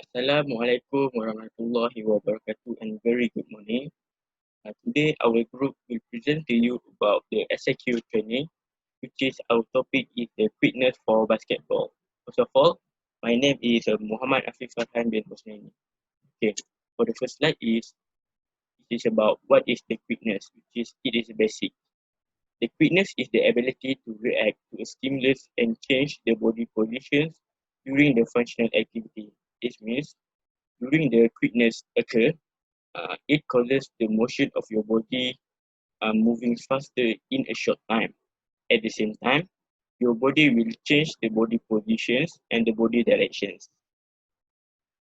Assalamualaikum warahmatullahi wabarakatuh and very good morning. Today our group will present to you about the SAQ training, which is our topic is the quickness for basketball. First of all, my name is Muhammad Afif Farhan bin Husnaini. Okay, for the first slide it is about what is the quickness, it is basic. The quickness is the ability to react to a stimulus and change the body positions during the functional activity. This means during the quickness occur, it causes the motion of your body moving faster in a short time. At the same time, your body will change the body positions and the body directions.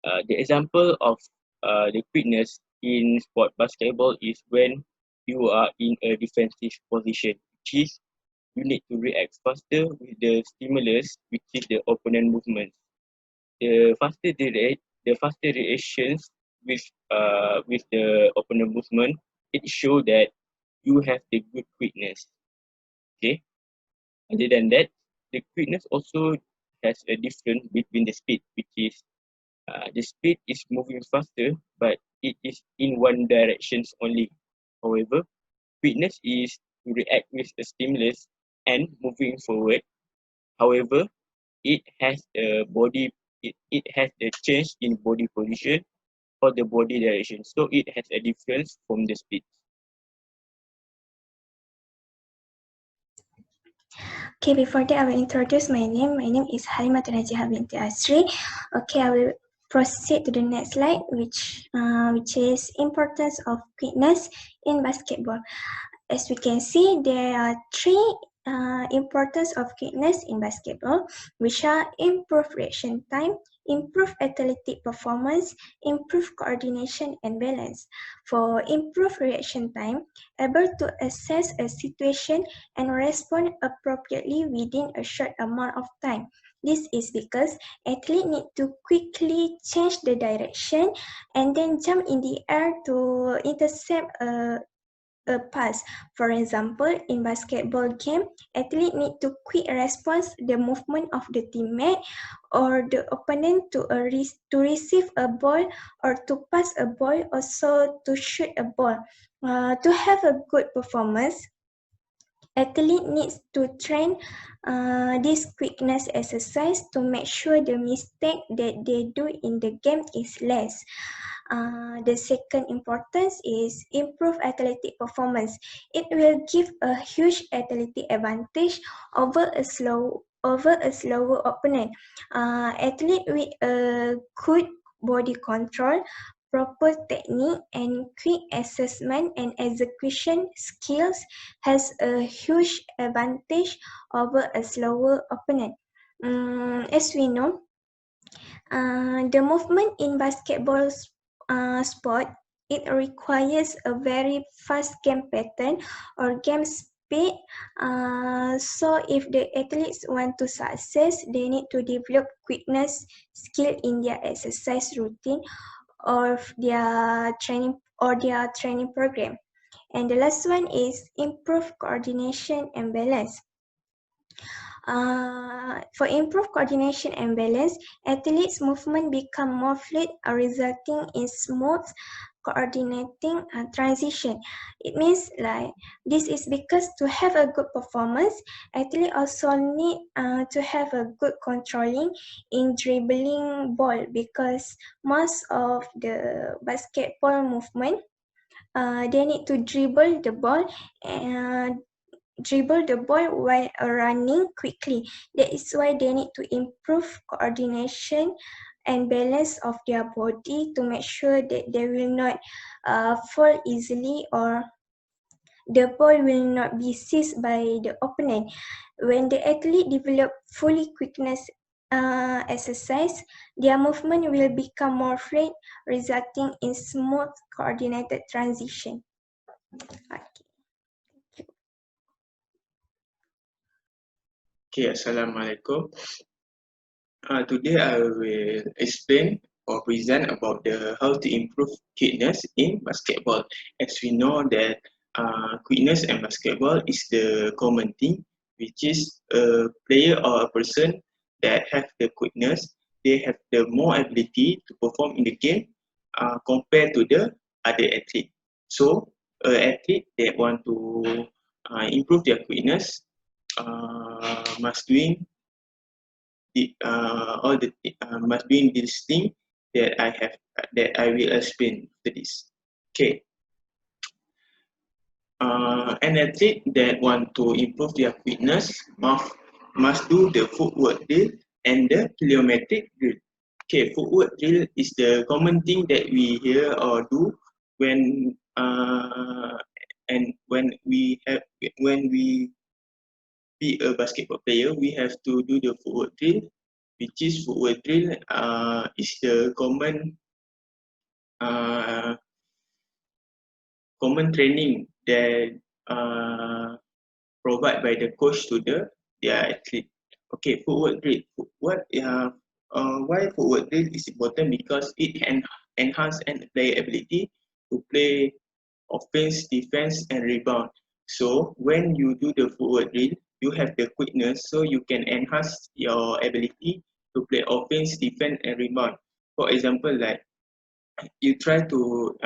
The example of the quickness in sport basketball is when you are in a defensive position, which is you need to react faster with the stimulus, which is the opponent movement. The faster reactions with the opponent movement, it show that you have the good quickness. Okay. Other than that, the quickness also has a difference between the speed, which is the speed is moving faster, but it is in one direction only. However, quickness is to react with a stimulus and moving forward. However, it has a body it has a change in body position or the body direction, so it has a difference from the speed. Okay, before that I will introduce my name. My name is Halimatul Najihah binti Asri. Okay, I will proceed to the next slide, which is importance of quickness in basketball. As we can see, there are three importance of quickness in basketball, which are improved reaction time, improve athletic performance, improve coordination and balance. For improved reaction time, able to assess a situation and respond appropriately within a short amount of time. This is because athletes need to quickly change the direction and then jump in the air to intercept a pass. For example, in basketball game, athlete need to quick response the movement of the teammate or the opponent to receive a ball or to pass a ball, also to shoot a ball. To have a good performance, athlete needs to train this quickness exercise to make sure the mistake that they do in the game is less. The second importance is improve athletic performance. It will give a huge athletic advantage over a slower opponent. Athlete with a good body control, proper technique, and quick assessment and execution skills has a huge advantage over a slower opponent. As we know, the movement in basketball sport, it requires a very fast game pattern or game speed. So if the athletes want to success, they need to develop quickness skill in their exercise routine or their training program. And the last one is improve coordination and balance. For improved coordination and balance, athletes' movement become more fluid, resulting in smooth coordinating transition. It means like this is because to have a good performance, athletes also need to have a good controlling in dribbling ball, because most of the basketball movement, they need to dribble the ball and while running quickly. That is why they need to improve coordination and balance of their body to make sure that they will not fall easily or the ball will not be seized by the opponent. When the athlete develop fully quickness exercise, their movement will become more fluid, resulting in smooth coordinated transition. Okay, Assalamualaikum. Today I will explain or present about how to improve quickness in basketball. As we know that quickness in basketball is the common thing, which is a player or a person that have the quickness they have the more ability to perform in the game compared to the other athlete. So, an athlete that want to improve their quickness must doing must doing this thing that I will explain after this. Okay. An athlete that want to improve their fitness must do the footwork drill and the plyometric drill. Okay, footwork drill is the common thing that we hear or do when and when we be a basketball player, we have to do the footwork drill, which is footwork drill is the uh, common training that provided by the coach to their athlete. Okay, footwork drill. Why footwork drill is important? Because it enhance and player ability to play offense, defense, and rebound. So when you do the footwork drill, you have the quickness, so you can enhance your ability to play offense, defense, and rebound. For example, like you try to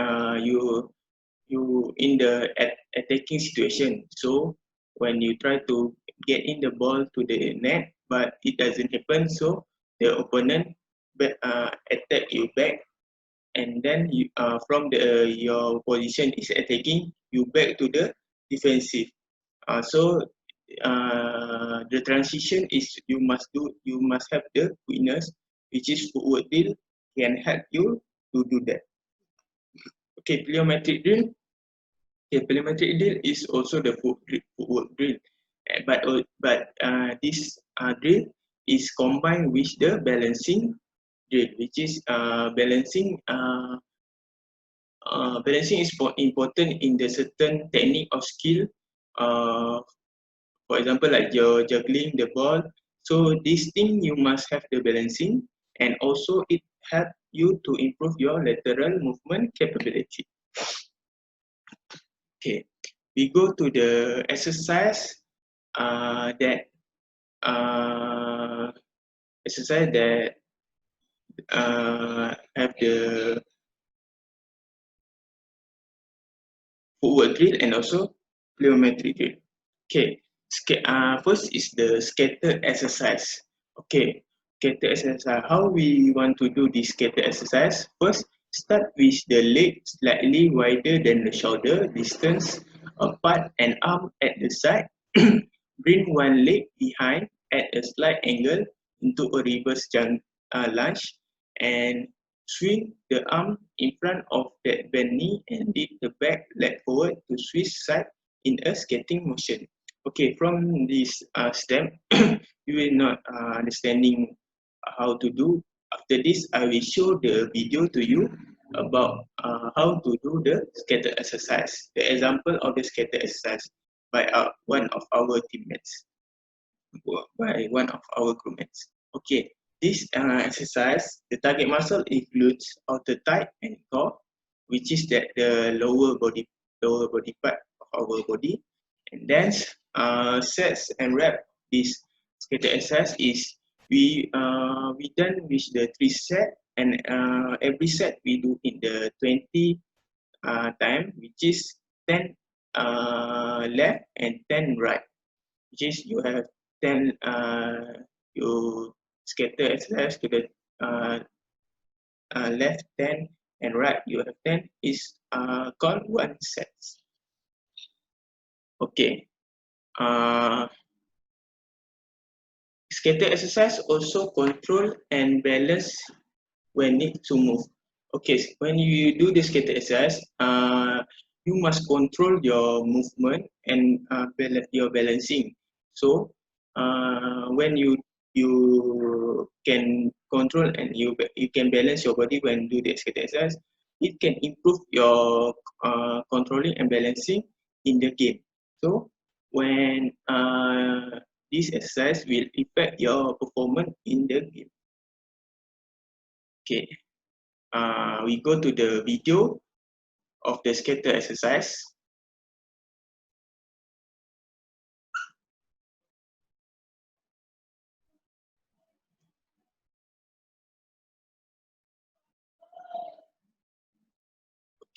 you in the attacking situation. So when you try to get in the ball to the net, but it doesn't happen, so the opponent attack you back, and then you from the your position is attacking, you back to the defensive. So the transition is you must have the quickness, which is footwork drill can help you to do that. Okay, plyometric drill. Okay, plyometric drill is also the footwork drill, but this drill is combined with the balancing drill, which is balancing. Balancing is important in the certain technique or skill. Uh, for example, like you're juggling the ball. So this thing you must have the balancing, and also it help you to improve your lateral movement capability. Okay, we go to the exercise that uh, exercise that have the footwork drill and also plyometric drill. Okay, first is the scatter exercise. Okay, scatter exercise. How we want to do this scatter exercise? First, start with the leg slightly wider than the shoulder distance apart and arm at the side. Bring one leg behind at a slight angle into a reverse lunge and swing the arm in front of that bent knee and lead the back leg forward to switch side in a skating motion. Okay, from this step, you will not understanding how to do. After this, I will show the video to you about how to do the scatter exercise. The example of the scatter exercise by one of our teammates, by one of our crewmates. Okay, this exercise, the target muscle includes outer thigh and core, which is that the lower body part of our body. And then sets and rep this scatter exercise is we done with the 3 set, and every set we do in the 20 time, which is 10 left and 10 right, which is you have 10 you scatter exercise to the uh, left 10 and right you have 10 is called 1 set. Okay, scatter exercise also control and balance when need to move. Okay, when you do the scatter exercise, you must control your movement and your balancing. So when you can control and you can balance your body when do the scatter exercise, it can improve your controlling and balancing in the game. So when this exercise will affect your performance in the game. Okay, we go to the video of the scatter exercise.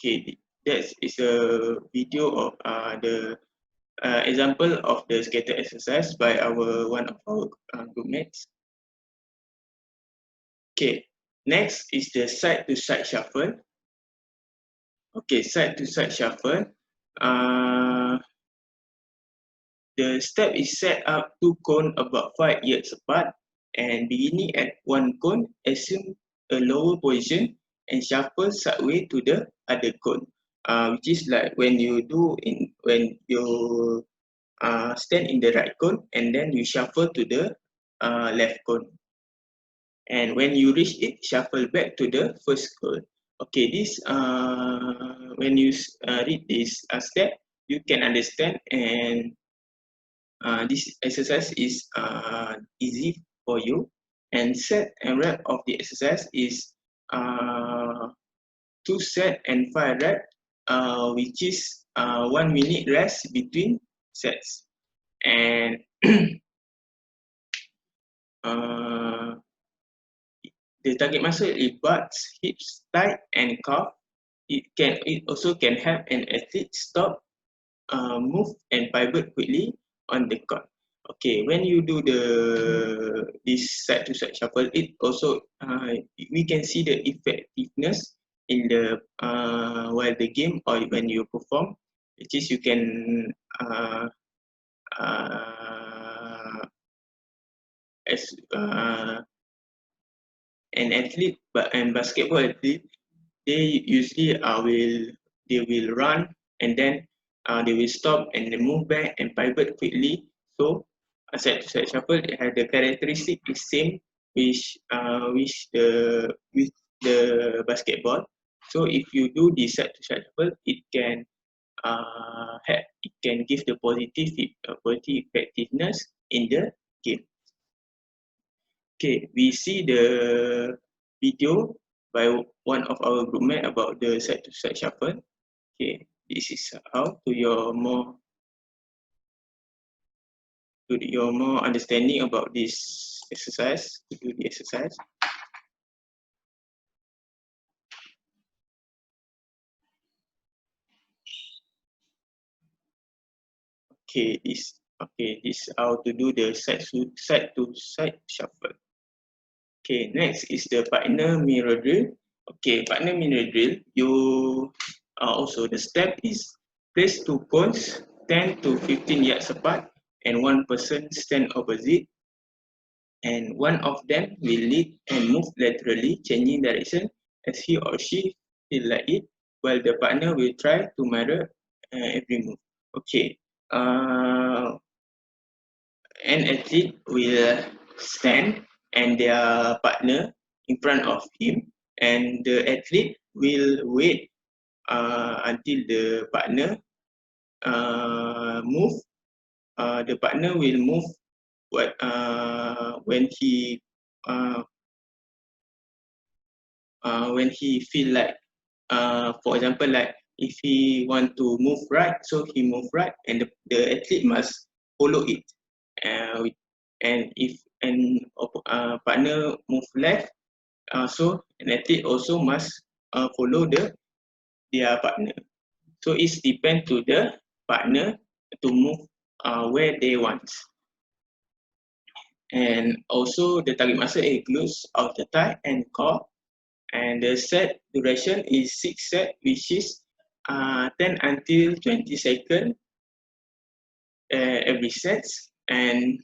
Okay, that is a video of the example of the scatter exercise by one of our group mates. Okay, next is the side to side shuffle. Okay, side to side shuffle. The step is set up two cones about 5 yards apart, and beginning at one cone, assume a lower position and shuffle sideways to the other cone. Which is like when you stand in the right cone and then you shuffle to the left cone. And when you reach it, shuffle back to the first cone. Okay, this when you read this step, you can understand, and this exercise is easy for you. And set and rep of the exercise is 2 set and 5 rep, which is 1 minute rest between sets. And the target muscle is butts, hips, thigh, and calf. It also can help an athlete stop, move, and pivot quickly on the court. Okay, when you do this side to side shuffle, it also we can see the effectiveness in the while the game or when you perform, which is you can uh, as an athlete and basketball athlete, they usually will run, and then they will stop and then move back and pivot quickly. So a side to side shuffle, it has the characteristic is same with the basketball. So if you do the side to side shuffle, it can give the positive effectiveness in the game. Okay, we see the video by one of our group mate about the side to side shuffle. Okay, this is how to your more understanding about this exercise, to do the exercise. This is how to do the side to side shuffle. Okay, next is the partner mirror drill. Okay, partner mirror drill, also the step is place two cones 10 to 15 yards apart, and one person stand opposite, and one of them will lead and move laterally, changing direction as he or she feel like it, while the partner will try to mirror every move. Okay, an athlete will stand and their partner in front of him, and the athlete will wait until the partner move. The partner will move uh, when he feel like, for example, like if he want to move right, so he move right, and the athlete must follow it. And if partner move left, so an athlete also must follow their partner. So it's depend to the partner to move where they want. And also the target muscle includes of the thigh and core. And the set duration is 6 set, which is 10 until 20 seconds every set. And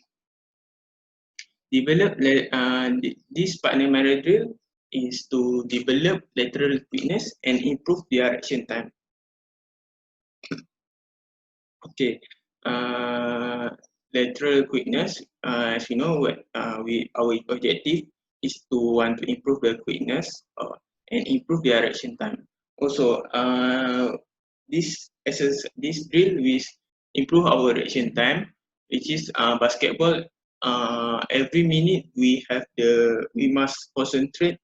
this partner mirror drill is to develop lateral quickness and improve their reaction time. Okay, lateral quickness, as you know, our objective is to want to improve the quickness and improve their reaction time. Also, this drill will improve our reaction time, which is basketball. Every minute we must concentrate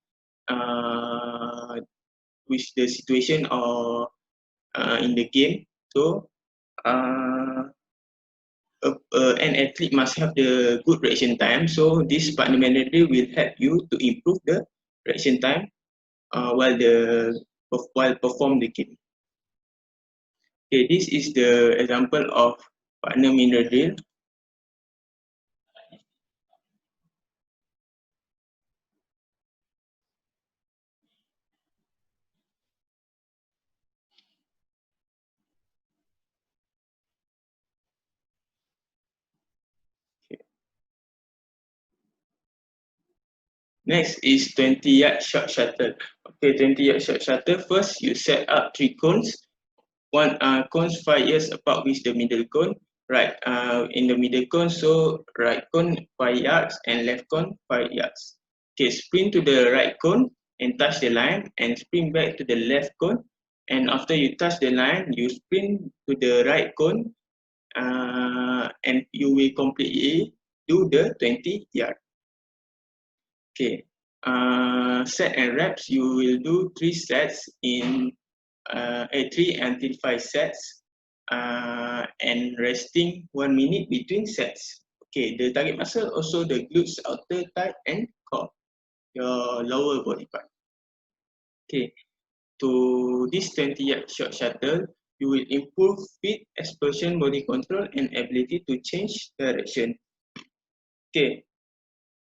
with the situation or in the game. So an athlete must have the good reaction time. So this partner manager will help you to improve the reaction time while perform the game. Okay, this is the example of partner mineral drill. Okay. Next is 20-yard short shuttle. Okay, 20-yard short shuttle. First, you set up 3 cones. One cones 5 yards apart with the middle cone. Right, in the middle cone, so right cone 5 yards and left cone 5 yards. Okay, sprint to the right cone and touch the line, and sprint back to the left cone. And after you touch the line, you sprint to the right cone, and you will completely do the 20 yard. Okay, set and reps, you will do 3 sets in 3 until 5 sets, and resting 1 minute between sets. Okay, the target muscle also the glutes, outer thigh, and core, your lower body part. Okay, to this 20-yard short shuttle, you will improve speed, explosion, body control, and ability to change direction. Okay,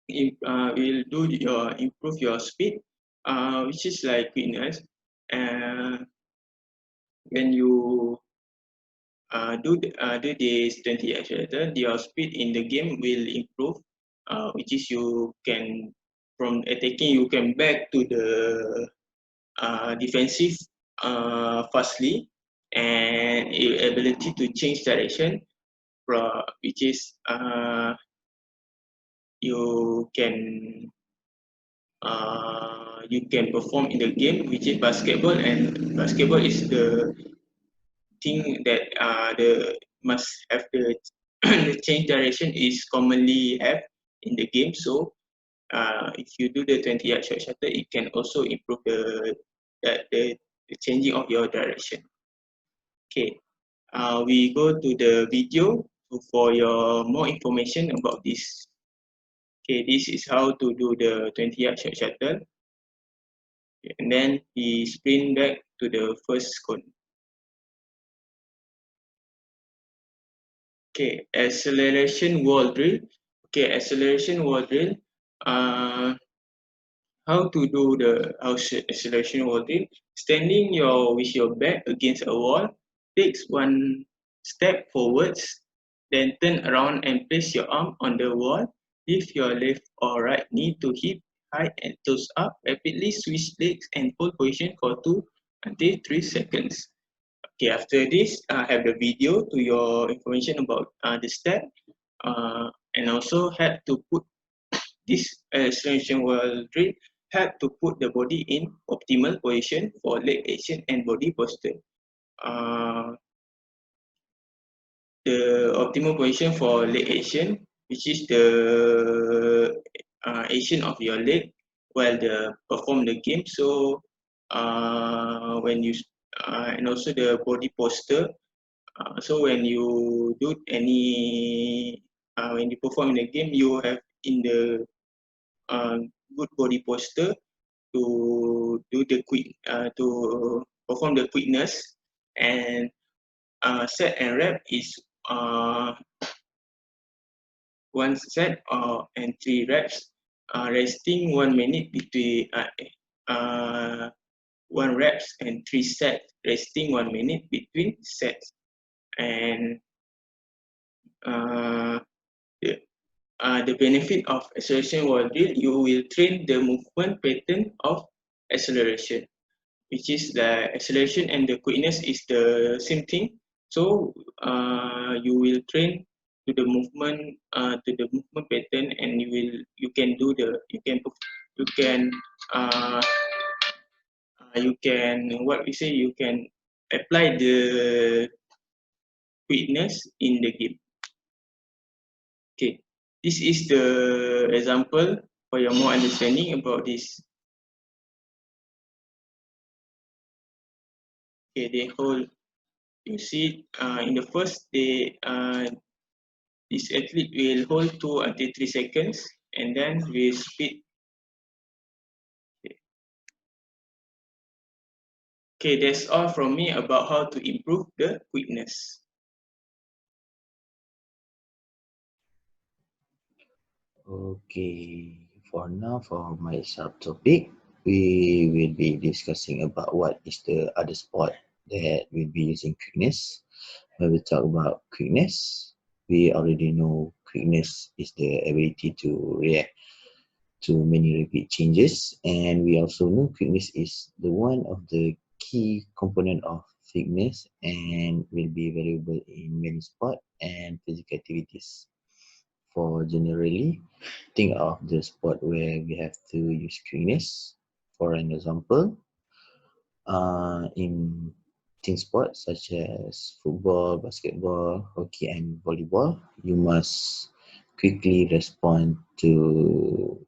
will do your improve your speed, which is like quickness. When you do this 20 accelerator, your speed in the game will improve, which is you can from attacking you can back to the defensive fastly, and ability to change direction, which is you can you can perform in the game, which is basketball, and basketball is the thing that the must have the the change direction is commonly have in the game. So if you do the 20-yard short shuttle, it can also improve the changing of your direction. Okay, we go to the video for your more information about this. Okay, this is how to do the 20-yard short shuttle. And then we sprint back to the first cone. Okay, acceleration wall drill. Okay, acceleration wall drill. How to do the acceleration wall drill? Standing with your back against a wall, takes 1 step forwards, then turn around and place your arm on the wall. Lift your left or right knee to hip high and toes up. Rapidly switch legs and hold position for 2 until 3 seconds. Okay, after this, have the video to your information about the step, and also have to put this acceleration wall drill, help to put the body in optimal position for leg action and body posture. Uh, the optimal position for leg action, which is the action of your leg while the perform the game. So when you and also the body posture. So when you do when you perform in the game, you have in the good body posture to do the to perform the quickness, and set and rep is uh, 1 set and 3 reps, resting 1 minute between 1 reps and 3 sets, resting 1 minute between sets, and uh, the, the benefit of acceleration wall drill, you will train the movement pattern of acceleration, which is the acceleration and the quickness is the same thing. So you will train to the movement pattern, and you can do the you can uh, you can what we say you can apply the quickness in the game. Okay, this is the example for your more understanding about this. Okay, they hold. You see, in the first, this athlete will hold 2 until 3 seconds, and then will speed. Okay, that's all from me about how to improve the quickness. Okay, for now, for my subtopic, we will be discussing about what is the other sport that we'll be using quickness. When we talk about quickness, we already know quickness is the ability to react to many repeat changes, and we also know quickness is the one of the key component of fitness and will be valuable in many sport and physical activities. For generally, think of the sport where we have to use quickness. For an example, in team sports such as football, basketball, hockey, and volleyball, you must quickly respond to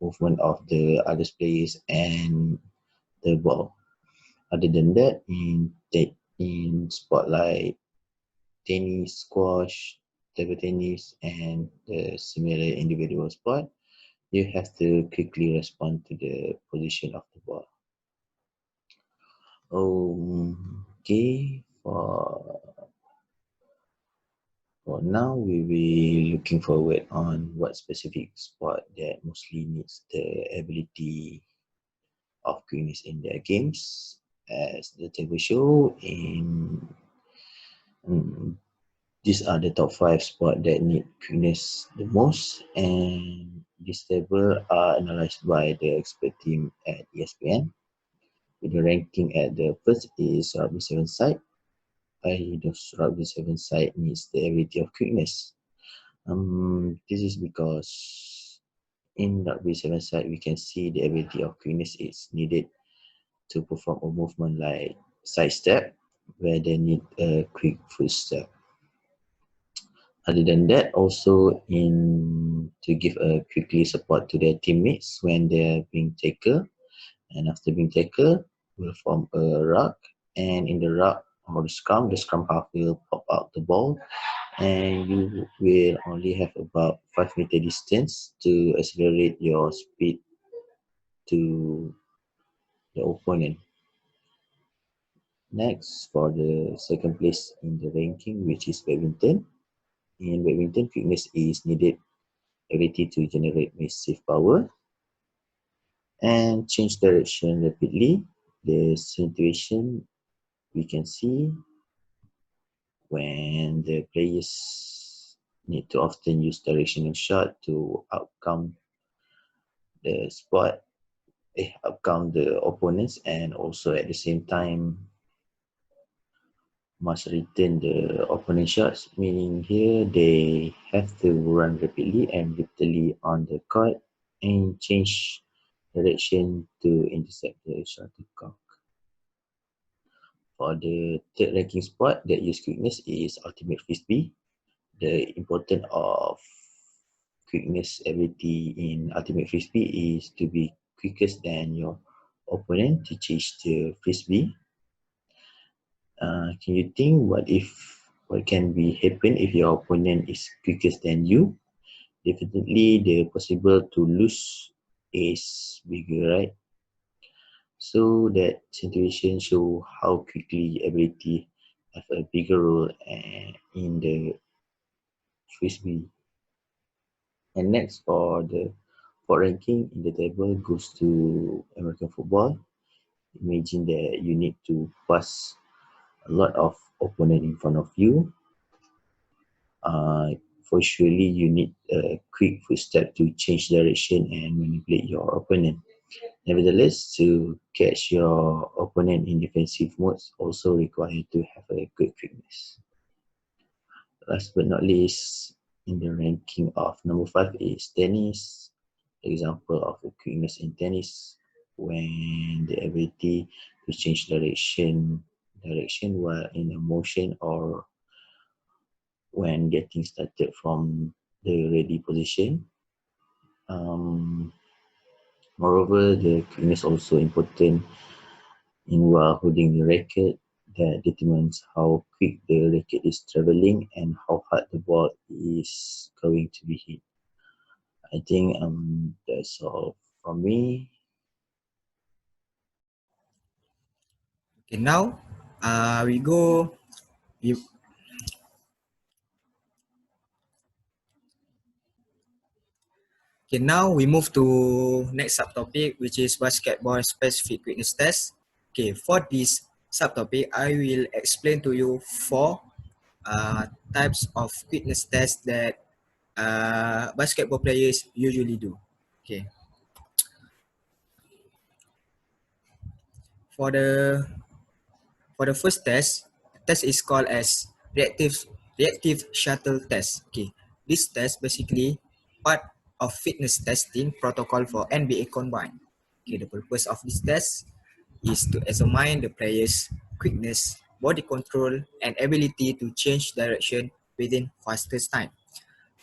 movement of the other players and the ball. Other than that, in sport like tennis, squash, table tennis, and the similar individual sport, you have to quickly respond to the position of the ball. Okay, for now, we will be looking forward on what specific sport that mostly needs the ability of quickness in their games. As the table show, mm, these are the top 5 sports that need quickness the most, and this table are analyzed by the expert team at ESPN. With the ranking at the first is rugby 7 side. The rugby 7 side needs the ability of quickness. This is because in rugby 7 side we can see the ability of quickness is needed to perform a movement like side step, where they need a quick footstep. Other than that, also in to give a quickly support to their teammates when they're being tackled, and after being tackled, will form a ruck, and in the ruck or the scrum half will pop out the ball, and you will only have about 5 meter distance to accelerate your speed to the opponent. Next, for the second place in the ranking, which is badminton. In badminton, quickness is needed, ability to generate massive power and change direction rapidly. The situation we can see when the players need to often use directional shot to the spot, outcome the opponents, and also at the same time must return the opponent shots, meaning here they have to run rapidly and literally on the court and change direction to intercept the shuttlecock. For the third ranking spot that use quickness is ultimate frisbee. The importance of quickness ability in ultimate frisbee is to be quickest than your opponent to chase the frisbee. Can you think what can be happen if your opponent is quickest than you? Definitely the possible to lose is bigger, right? So that situation show how quickly ability have a bigger role in the frisbee. And next for ranking in the table goes to American football. Imagine that you need to pass a lot of opponent in front of you. For surely you need a quick footstep to change direction and manipulate your opponent. Nevertheless, to catch your opponent in defensive modes also require to have a good quickness. Last but not least, in the ranking of number 5 is tennis. Example of a quickness in tennis when the ability to change direction while in a motion or when getting started from the ready position. Um, Moreover, the quickness also important in while holding the racket that determines how quick the racket is traveling and how hard the ball is going to be hit. I think that's all from me. Okay, now we go. We, okay, now we move to next subtopic, which is basketball specific quickness test. Okay, for this subtopic, I will explain to you four types of quickness tests that basketball players usually do. Okay, for the first test is called as reactive shuttle test. Okay, this test basically part of fitness testing protocol for NBA combined. Okay, the purpose of this test is to examine the player's quickness, body control, and ability to change direction within fastest time.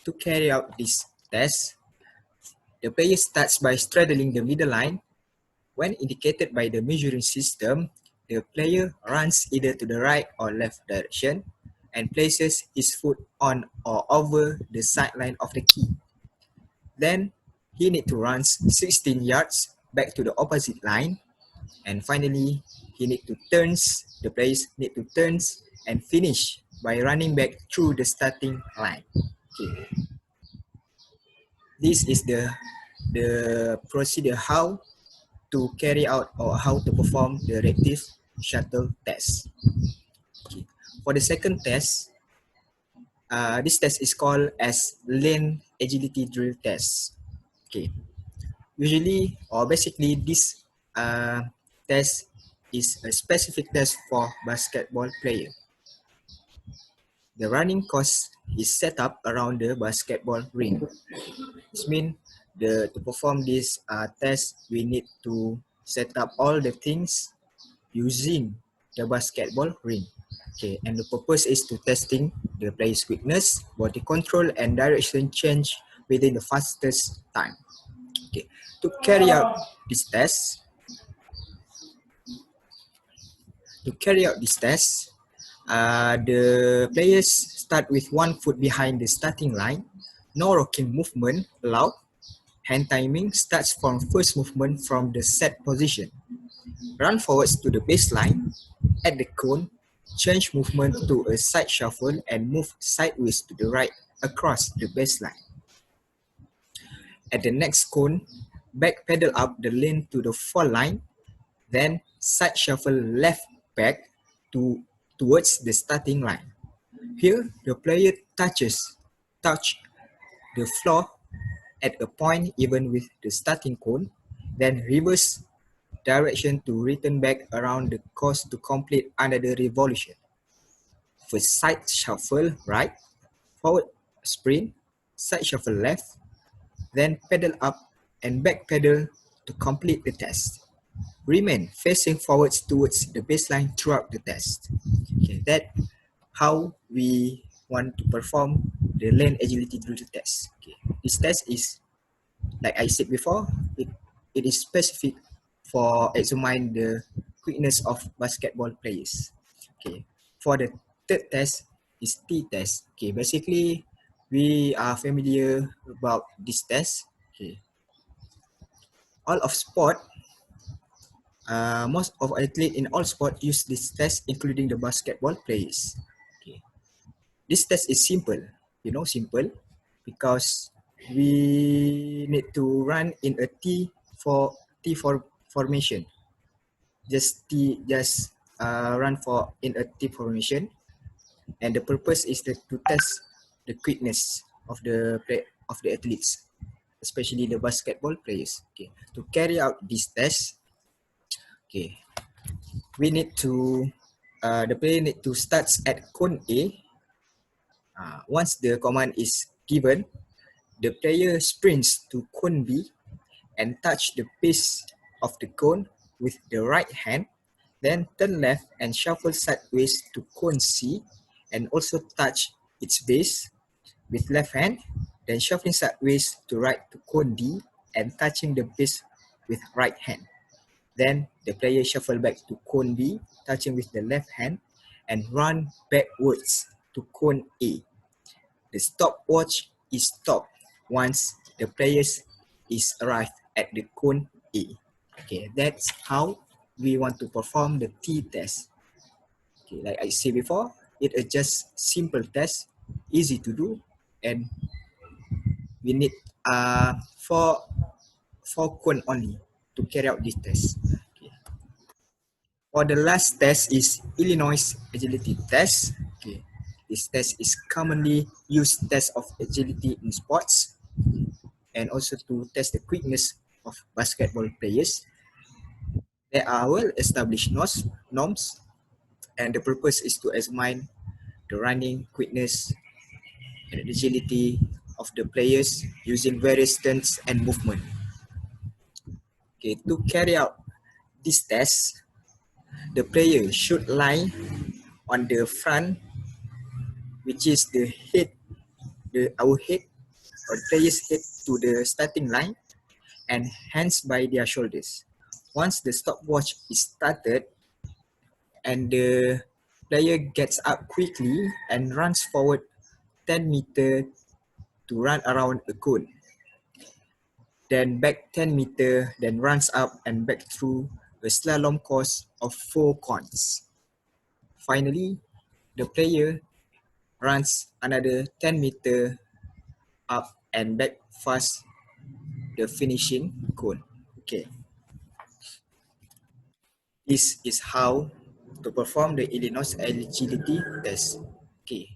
To carry out this test, the player starts by straddling the middle line. When indicated by the measuring system, the player runs either to the right or left direction and places his foot on or over the sideline of the key. Then he needs to run 16 yards back to the opposite line, and finally the players need to turn and finish by running back through the starting line. Okay. This is the procedure how to carry out or how to perform the reactive shuttle test. Okay. For the second test, this test is called as lane agility drill test. Okay. Usually or basically this test is a specific test for basketball player. The running course is set up around the basketball ring. This means to perform this test, we need to set up all the things using the basketball ring. Okay, and the purpose is to testing the player's quickness, body control, and direction change within the fastest time. Okay, to carry out this test, the players start with one foot behind the starting line. No rocking movement allowed. Hand timing starts from first movement from the set position. Run forwards to the baseline, at the cone, change movement to a side shuffle and move sideways to the right across the baseline. At the next cone, back pedal up the lane to the fall line, then side shuffle left back towards the starting line. Here, the player touch the floor at a point even with the starting cone, then reverse direction to return back around the course to complete another revolution. First side shuffle right, forward sprint, side shuffle left, then pedal up and back pedal to complete the test. Remain facing forwards towards the baseline throughout the test. Okay, that how we want to perform the lane agility drill test. Okay, this test is, like I said before, it is specific for examine the quickness of basketball players. Okay, for the third test is T test. Okay, basically we are familiar about this test. Okay, all of sport, most of athletes in all sport use this test, including the basketball players. Okay, this test is simple, simple, because we need to run in a T formation. Just run for in a T formation, and the purpose is to test the quickness of the athletes, especially the basketball players. Okay, to carry out this test, okay, we need to the player need to start at cone A. Once the command is given, the player sprints to cone B and touch the base of the cone with the right hand, then turn left and shuffle sideways to cone C and also touch its base with left hand, then shuffling sideways to right to cone D and touching the base with right hand. Then the player shuffle back to cone B, touching with the left hand, and run backwards to cone A. The stopwatch is stopped once the players is arrived at the cone A. Okay, that's how we want to perform the T test. Okay, like I said before, it is just simple test, easy to do, and we need four cone only to carry out this test. Okay. For the last test is Illinois agility test. Okay. This test is commonly used test of agility in sports and also to test the quickness of basketball players. There are well-established norms, and the purpose is to examine the running quickness and agility of the players using various stunts and movement. Okay, to carry out this test, the player should lie on the front, which is the head, our head or the player's head to the starting line, and hands by their shoulders. Once the stopwatch is started and the player gets up quickly and runs forward 10 meters to run around a cone, then back 10 meters, then runs up and back through a slalom course of 4 cones. Finally, the player runs another 10 meters up and back fast the finishing cone. Okay. This is how to perform the Illinois agility test. Okay.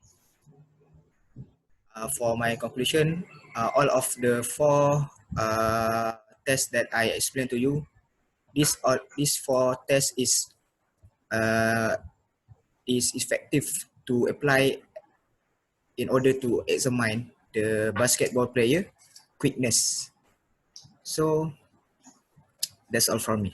For my conclusion, all of the 4 tests that I explained to you, these 4 tests is effective to apply in order to examine the basketball player quickness. So that's all from me.